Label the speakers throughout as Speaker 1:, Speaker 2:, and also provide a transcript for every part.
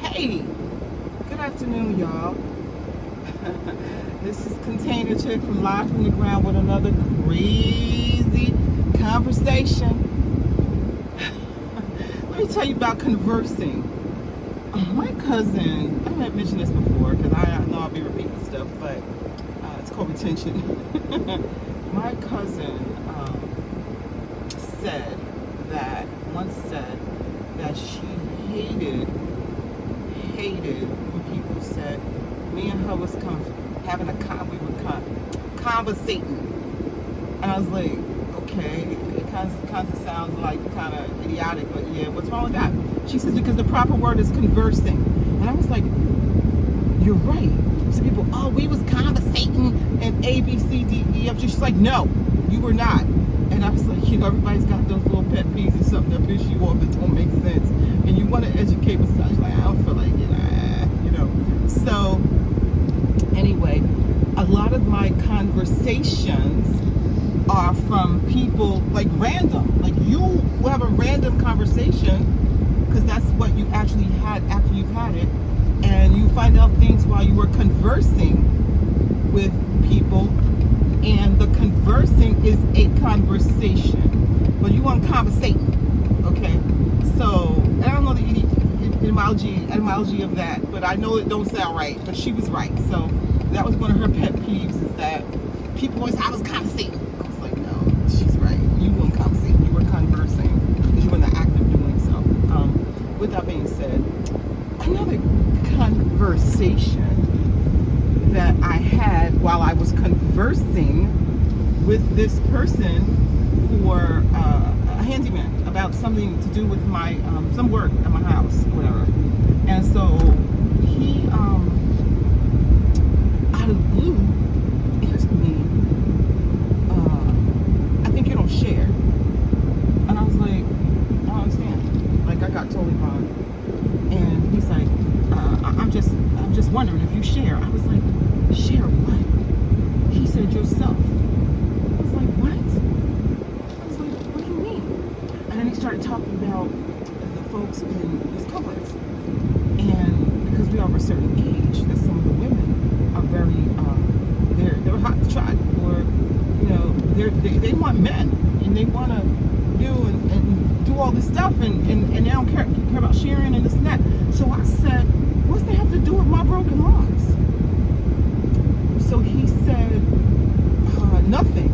Speaker 1: Hey, good afternoon, y'all. This is Container Chick from Live from the Ground with another crazy conversation. Let me tell you about conversing. My cousin, I have mentioned this before because I know I'll be repeating stuff, but it's called retention. My cousin once said that she hated when people said me and her was having we were conversating, and I was like, okay, it kind of sounds like kind of idiotic, but yeah, what's wrong with that? She says because the proper word is conversing, and I was like, you're right. So people, oh, we was conversating and A, B, C, D, E, F, G. She's like, no, you were not. And I was like, everybody's got those little pet peeves and something that piss you off that don't make sense. And you want to educate, but she's like, I don't feel like it, So, anyway, a lot of my conversations are from people, like random. Like you will have a random conversation, because that's what you actually had after you've had it. And you find out things while you were conversing with people. And the conversing is a conversation, but you want conversating, okay? So, I don't know the etymology of that, but I know it don't sound right, but she was right. So, that was one of her pet peeves, is that people always say, I was conversating. I was like, no, she's right. You weren't conversating, you were conversing, because you were in the act of doing so. With that being said, another conversation that I had while I was conversing with this person for a handyman about something to do with my some work at my house, whatever. And so he out of the blue asked me, I think you don't share. And I was like, I don't understand. Like, I got totally wrong. And he's like, I'm just wondering if you share. I was like, share what? He said, yourself. I was like, what? I was like, what do you mean? And then he started talking about the folks in his cohorts. And because we are of a certain age, that some of the women are very, they're hot to trot, or, they want men, and they want to do and do all this stuff, and they don't care about sharing and this and that. So I said, what's that have to do with my broken locks? So he said, nothing.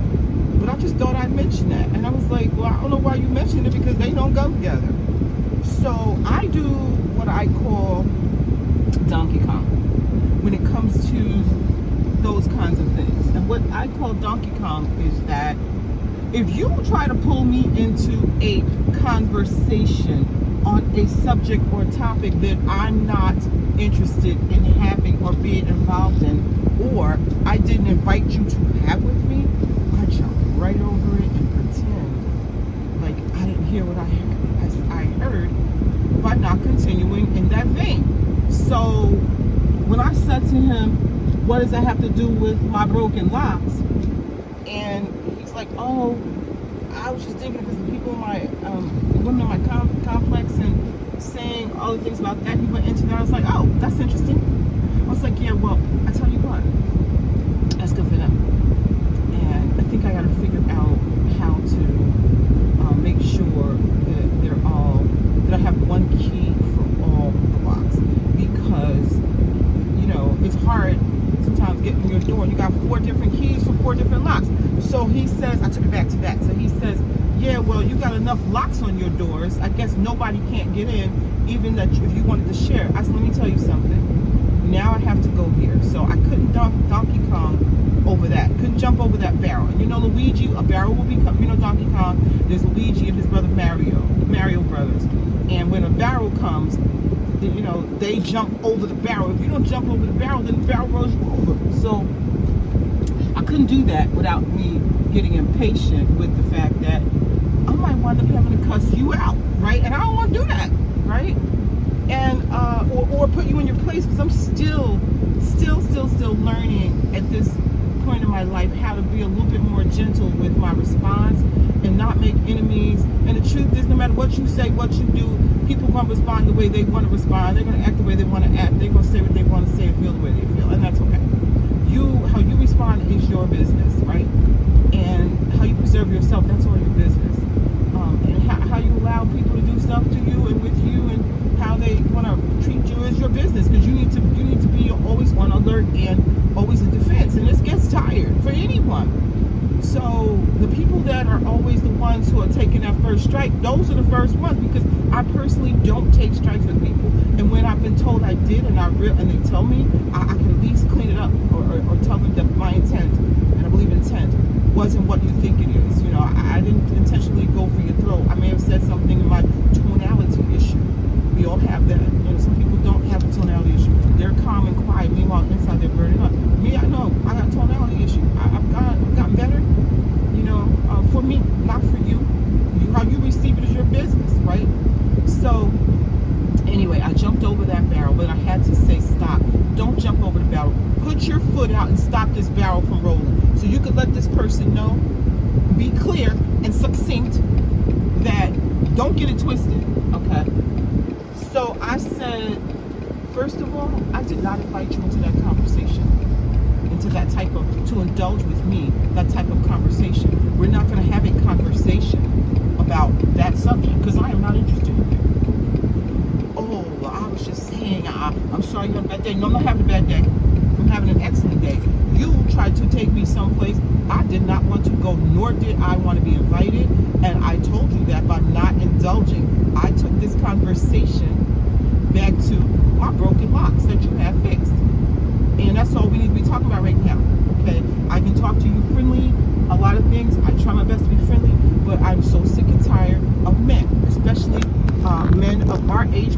Speaker 1: But I just thought I'd mention that. And I was like, well, I don't know why you mentioned it, because they don't go together. So I do what I call Donkey Kong when it comes to those kinds of things. And what I call Donkey Kong is that if you try to pull me into a conversation on a subject or topic that I'm not interested in having or being involved in, or I didn't invite you to have with me, I jump right over it and pretend like I didn't hear what I heard by not continuing in that vein. So when I said to him, what does that have to do with my broken locks? And he's like, oh, I was just thinking because the people in my, the women in my complex and saying all the things about that, he went into that. I was like, oh, that's interesting. I was like, yeah, well, I tell you what, that's good for them. And I think I got to figure out how to make sure that I have one key for all the locks, because, it's hard sometimes getting your door. You got 4 different keys for 4 different locks. So he says, I took it back to that. So he says, yeah, well, you got enough locks on your doors. I guess nobody can't get in, even that if you wanted to share. I said, let me tell you something. Now I have to go here. So I couldn't Donkey Kong over that. Couldn't jump over that barrel. And Luigi, a barrel will become, Donkey Kong, there's Luigi and his brother Mario brothers. And when a barrel comes, they jump over the barrel. If you don't jump over the barrel, then the barrel rolls you over. So I couldn't do that without me getting impatient with the fact that I might wind up having to cuss you out, right? And I don't want to do that, right? And or put you in your place, because I'm still learning at this point in my life how to be a little bit more gentle with my response and not make enemies. And the truth is, no matter what you say, what you do, people are going to respond the way they want to respond. They're going to act the way they want to act. They're going to say what they want to say and feel the way they feel, and that's okay. How you respond is your business, right? And how you preserve yourself, that's all your business. And how you allow people to do stuff to you and with you, and how they want to treat you is your business, because you need to be always on alert and always in defense, and this gets tired for anyone. So the people that are always the ones who are taking that first strike, those are the first ones, because I personally don't take strikes with people. And when I've been told I did, and they tell me, I can at least clean it up, or tell them that my intent, and I believe intent, wasn't what you think it is. I didn't intentionally go for your throat. I may have said something in my tonality issue. We all have that. Some people don't have a tonality issue. They're calm and quiet. Meanwhile, inside they're burning up. Me, I know I got a tonality issue. I've gotten better. For me, not for you. How you receive it is your business, right? So, anyway, I jumped over that barrel, but I had to say stop. Don't jump over the barrel. Put your foot out and stop this barrel from rolling. So you could let this person know, be clear and succinct, that don't get it twisted, okay? So I said, first of all, I did not invite you into that conversation, into that type of, to indulge with me, that type of conversation. We're not going to have a conversation about that subject, because I am not interested in it. Oh, I was just saying, I'm sorry you had a bad day. No, I'm not having a bad day. I'm having an excellent day. You tried to take me someplace I did not want to go, nor did I want to be invited. And I told you that by not indulging, I took this conversation back to my broken locks that you have fixed. And that's all we need to be talking about right now. Okay? I can talk to you friendly, a lot of things. I try my best to be friendly, but I'm so sick and tired of men, especially men of our age.